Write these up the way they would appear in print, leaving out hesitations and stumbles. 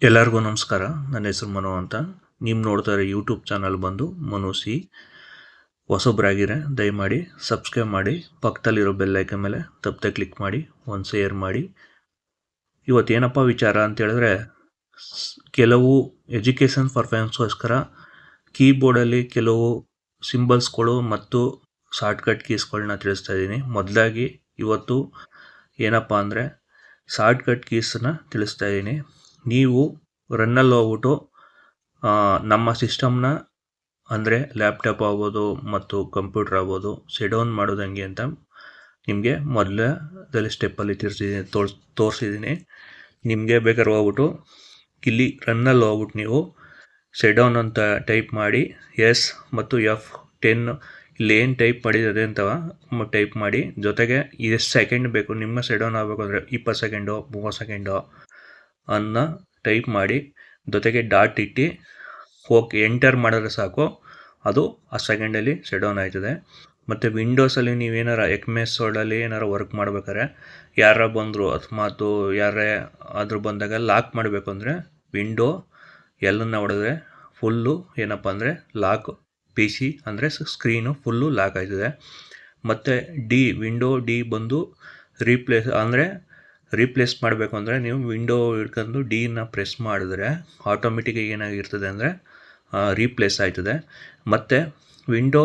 ಎಲ್ಲರಿಗೂ ನಮಸ್ಕಾರ. ನನ್ನ ಹೆಸರು ಮನು ಅಂತ. ನೀವು ನೋಡ್ತಾ ಇರೋ ಯೂಟ್ಯೂಬ್ ಚಾನಲ್ ಬಂದು ಮನು ಸಿ. ಹೊಸಬ್ರಾಗಿರೆ ದಯಮಾಡಿ ಸಬ್ಸ್ಕ್ರೈಬ್ ಮಾಡಿ, ಪಕ್ಕದಲ್ಲಿರೋ ಬೆಲ್ ಐಕನ್ ಮೇಲೆ ತಪ್ಪದೆ ಕ್ಲಿಕ್ ಮಾಡಿ, ಒಂದು ಶೇರ್ ಮಾಡಿ. ಇವತ್ತೇನಪ್ಪ ವಿಚಾರ ಅಂತ ಹೇಳಿದ್ರೆ, ಕೆಲವು ಎಜುಕೇಷನ್ ಪರ್ಫಾರ್ಮೆನ್ಸ್ಗೋಸ್ಕರ ಕೀಬೋರ್ಡಲ್ಲಿ ಕೆಲವು ಸಿಂಬಲ್ಸ್ಗಳು ಮತ್ತು ಶಾರ್ಟ್ಕಟ್ ಕೀಸ್ಗಳನ್ನ ತಿಳಿಸ್ತಾ ಇದ್ದೀನಿ. ಮೊದಲಾಗಿ ಇವತ್ತು ಏನಪ್ಪ ಅಂದರೆ ಶಾರ್ಟ್ಕಟ್ ಕೀಸನ್ನ ತಿಳಿಸ್ತಾ ಇದ್ದೀನಿ. ನೀವು ರನ್ನಲ್ಲಿ ಹೋಗ್ಬಿಟ್ಟು ನಮ್ಮ ಸಿಸ್ಟಮ್ನ ಅಂದರೆ ಲ್ಯಾಪ್ಟಾಪ್ ಆಗ್ಬೋದು ಮತ್ತು ಕಂಪ್ಯೂಟರ್ ಆಗ್ಬೋದು ಶೆಡೌನ್ ಮಾಡೋದು ಹಂಗೆ ಅಂತ ನಿಮಗೆ ಮೊದಲದಲ್ಲಿ ಸ್ಟೆಪ್ಪಲ್ಲಿ ತೋರಿಸಿದ್ದೀನಿ. ನಿಮಗೆ ಬೇಕಾದ್ರೆ ಹೋಗ್ಬಿಟ್ಟು ಇಲ್ಲಿ ರನ್ನಲ್ಲಿ ಹೋಗ್ಬಿಟ್ಟು ನೀವು ಶೆಡೌನ್ ಅಂತ ಟೈಪ್ ಮಾಡಿ ಎಸ್ ಮತ್ತು F10 ಇಲ್ಲಿ ಏನು ಟೈಪ್ ಮಾಡಿದರೆ ಅಂತ ಟೈಪ್ ಮಾಡಿ. ಜೊತೆಗೆ ಎಷ್ಟು ಸೆಕೆಂಡ್ ಬೇಕು ನಿಮ್ಮ ಶೆಡೌನ್ ಆಗಬೇಕು ಅಂದರೆ 20 ಸೆಕೆಂಡು 30 ಸೆಕೆಂಡು ಅನ್ನ ಟೈಪ್ ಮಾಡಿ, ಜೊತೆಗೆ ಡಾಟ್ ಇಟ್ಟು ಓಕೆ ಎಂಟರ್ ಮಾಡಿದ್ರೆ ಸಾಕು, ಅದು ಆ ಸೆಕೆಂಡಲ್ಲಿ ಶೆಡೌನ್ ಆಯ್ತದೆ. ಮತ್ತು ವಿಂಡೋಸಲ್ಲಿ ನೀವೇನಾರ MS ವರ್ಡಲ್ಲಿ ಏನಾರು ವರ್ಕ್ ಮಾಡ್ಬೇಕಾದ್ರೆ ಯಾರ ಬಂದರು ಅಕಸ್ಮಾತು ಯಾರೇ ಆದರೂ ಬಂದಾಗ ಲಾಕ್ ಮಾಡಬೇಕು ಅಂದರೆ ವಿಂಡೋ ಎಲ್ಲನ್ನ ಹೊಡೆದ್ರೆ ಫುಲ್ಲು ಏನಪ್ಪ ಅಂದರೆ ಲಾಕ್ PC ಅಂದರೆ ಸ್ಕ್ರೀನು ಫುಲ್ಲು ಲಾಕ್ ಆಯ್ತದೆ. ಮತ್ತು ವಿಂಡೋ ಡಿ ಬಂದು ರೀಪ್ಲೇಸ್ ಮಾಡಬೇಕು ಅಂದರೆ ನೀವು ವಿಂಡೋ ಹಿಡ್ಕೊಂಡು ಡಿನ ಪ್ರೆಸ್ ಮಾಡಿದ್ರೆ ಆಟೋಮೆಟಿಕಾಗಿ ಏನಾಗಿರ್ತದೆ ಅಂದರೆ ರೀಪ್ಲೇಸ್ ಆಯ್ತದೆ. ಮತ್ತು ವಿಂಡೋ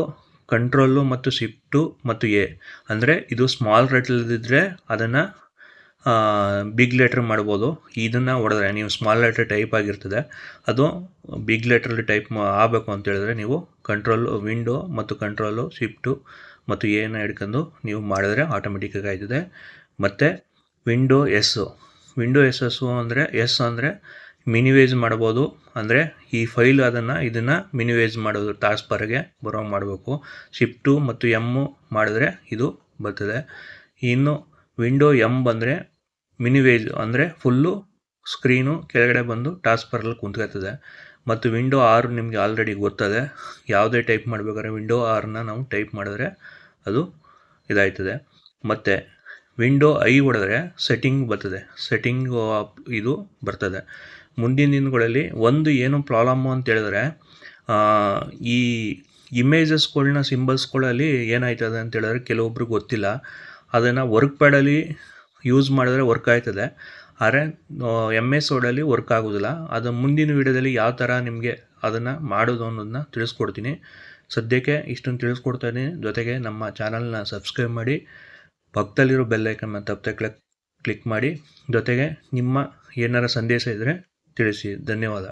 ಕಂಟ್ರೋಲು ಮತ್ತು ಶಿಫ್ಟು ಮತ್ತು ಎ ಅಂದರೆ ಇದು ಸ್ಮಾಲ್ ಲೆಟ್ರಲ್ಲಿದ್ದರೆ ಅದನ್ನು ಬಿಗ್ ಲೆಟ್ರ್ ಮಾಡ್ಬೋದು. ಇದನ್ನು ಹೊಡೆದ್ರೆ ನೀವು ಸ್ಮಾಲ್ ಲೆಟ್ರ್ ಟೈಪ್ ಆಗಿರ್ತದೆ, ಅದು ಬಿಗ್ ಲೆಟ್ರಲ್ಲಿ ಟೈಪ್ ಆಗಬೇಕು ಅಂತ ಹೇಳಿದ್ರೆ ನೀವು ವಿಂಡೋ ಮತ್ತು ಕಂಟ್ರೋಲು ಶಿಫ್ಟು ಮತ್ತು ಎನ ಹಿಡ್ಕೊಂಡು ನೀವು ಮಾಡಿದ್ರೆ ಆಟೋಮೆಟಿಕ್ಕಾಗಿ ಆಯ್ತದೆ. ಮತ್ತು ವಿಂಡೋ ಎಸ್ ಅಂದರೆ ಅಂದರೆ ಮಿನಿವೈಸ್ ಮಾಡ್ಬೋದು. ಅಂದರೆ ಈ ಫೈಲ್ ಇದನ್ನು ಮಿನಿವೈಸ್ ಮಾಡೋದು ಟಾಸ್ಕ್ಬಾರ್ಗೆ ಬರೋ ಮಾಡಬೇಕು. ಶಿಫ್ಟು ಮತ್ತು ಎಮ್ಮು ಮಾಡಿದ್ರೆ ಇದು ಬರ್ತದೆ. ಇನ್ನು ವಿಂಡೋ ಬಂದರೆ ಮಿನಿವೈಸ್ ಅಂದರೆ ಫುಲ್ಲು ಸ್ಕ್ರೀನು ಕೆಳಗಡೆ ಬಂದು ಟಾಸ್ಕ್ಬಾರಲ್ಲಿ ಕುಂತ್ಕೊಳ್ತದೆ. ಮತ್ತು ವಿಂಡೋ 6 ನಿಮಗೆ ಆಲ್ರೆಡಿ ಗೊತ್ತದೆ. ಯಾವುದೇ ಟೈಪ್ ಮಾಡಬೇಕಾದ್ರೆ ವಿಂಡೋ 6ನ ನಾವು ಟೈಪ್ ಮಾಡಿದ್ರೆ ಅದು ಇದಾಯ್ತದೆ. ಮತ್ತು ವಿಂಡೋ ಹೊಡೆದ್ರೆ ಸೆಟ್ಟಿಂಗ್ ಬರ್ತದೆ, ಇದು ಬರ್ತದೆ. ಮುಂದಿನ ದಿನಗಳಲ್ಲಿ ಒಂದು ಏನು ಪ್ರಾಬ್ಲಮ್ಮು ಅಂತ ಹೇಳಿದ್ರೆ, ಈ ಇಮೇಜಸ್ಗಳನ್ನ ಸಿಂಬಲ್ಸ್ಗಳಲ್ಲಿ ಏನಾಯ್ತದೆ ಅಂತ ಹೇಳಿದ್ರೆ ಕೆಲವೊಬ್ರಿಗೆ ಗೊತ್ತಿಲ್ಲ. ಅದನ್ನು ವರ್ಕ್ ಪ್ಯಾಡಲ್ಲಿ ಯೂಸ್ ಮಾಡಿದ್ರೆ ವರ್ಕ್ ಆಯ್ತದೆ, ಆದರೆ MS ವರ್ಡಲ್ಲಿ ವರ್ಕ್ ಆಗೋದಿಲ್ಲ. ಅದು ಮುಂದಿನ ವೀಡಿಯೋದಲ್ಲಿ ಯಾವ ಥರ ನಿಮಗೆ ಅದನ್ನು ಮಾಡೋದು ಅನ್ನೋದನ್ನ ತಿಳಿಸ್ಕೊಡ್ತೀನಿ. ಸದ್ಯಕ್ಕೆ ಇಷ್ಟೊಂದು ತಿಳಿಸ್ಕೊಡ್ತಾ ಇದ್ದೀನಿ. ಜೊತೆಗೆ ನಮ್ಮ ಚಾನಲ್ನ ಸಬ್ಸ್ಕ್ರೈಬ್ ಮಾಡಿ, ಪಕ್ಕದಲ್ಲಿರೋ ಬೆಲ್ ಐಕನ್ ತಪ್ಪದೆ ಕ್ಲಿಕ್ ಮಾಡಿ. ಜೊತೆಗೆ ನಿಮ್ಮ ಏನಾರ ಸಂದೇಶ ಇದ್ದರೆ ತಿಳಿಸಿ. ಧನ್ಯವಾದ.